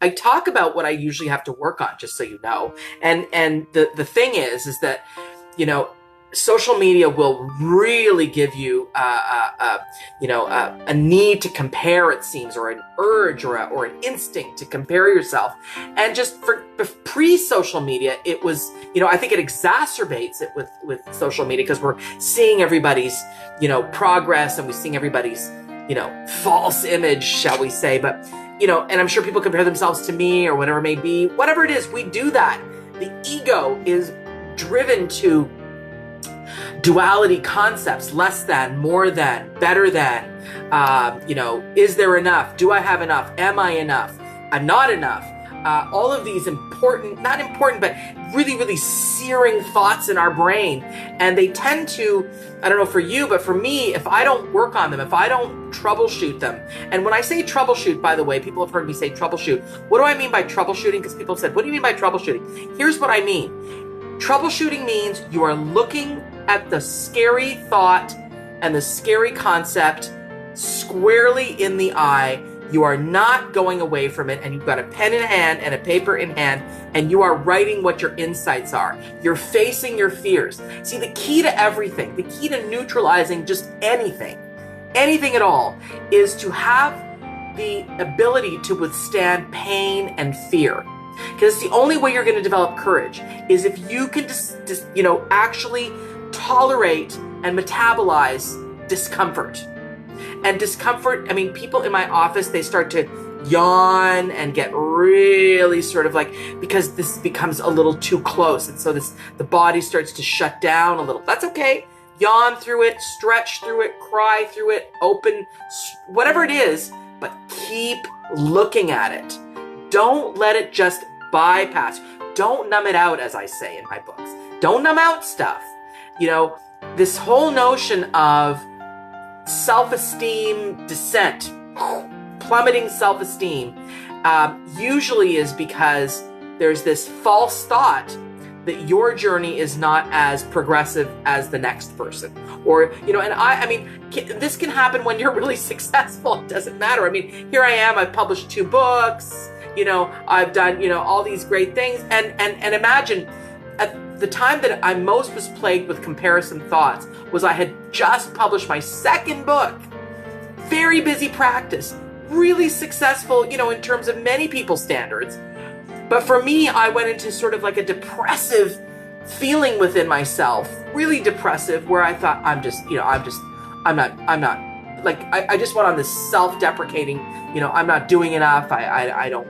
I talk about what I usually have to work on, just so you know. And the thing is that, you know, social media will really give you, a need to compare, it seems, or an urge or an instinct to compare yourself. And just for pre-social media, it was, I think it exacerbates it with social media, because we're seeing everybody's, progress, and we're seeing everybody's, false image, shall we say. But, and I'm sure people compare themselves to me or whatever it may be. Whatever it is, we do that. The ego is driven to duality concepts: less than, more than, better than, is there enough? Do I have enough? Am I enough? I'm not enough. All of these not important, but really, really searing thoughts in our brain. And they tend to, I don't know for you, but for me, if I don't work on them, if I don't troubleshoot them. And when I say troubleshoot, by the way, people have heard me say troubleshoot. What do I mean by troubleshooting? Because people have said, what do you mean by troubleshooting? Here's what I mean. Troubleshooting means you are looking at the scary thought and the scary concept squarely in the eye. You are not going away from it, and you've got a pen in hand and a paper in hand, and you are writing what your insights are. You're facing your fears. See, the key to everything, the key to neutralizing just anything at all, is to have the ability to withstand pain and fear. Because it's the only way you're going to develop courage, is if you can actually tolerate and metabolize discomfort. And discomfort, I mean, people in my office, they start to yawn and get really sort of like, because this becomes a little too close. And so the body starts to shut down a little. That's okay. Yawn through it, stretch through it, cry through it, open, whatever it is, but keep looking at it. Don't let it just bypass. Don't numb it out, as I say in my books. Don't numb out stuff. This whole notion of self-esteem descent, plummeting self-esteem, usually is because there's this false thought that your journey is not as progressive as the next person. Or, and I mean, this can happen when you're really successful. It doesn't matter. I mean, here I am, I've published 2 books, I've done, all these great things. And imagine, at the time that I most was plagued with comparison thoughts was I had just published my 2nd book. Very busy practice, really successful, in terms of many people's standards. But for me, I went into sort of like a depressive feeling within myself, really depressive, where I thought, I'm not, like, I just went on this self-deprecating, I'm not doing enough. I don't,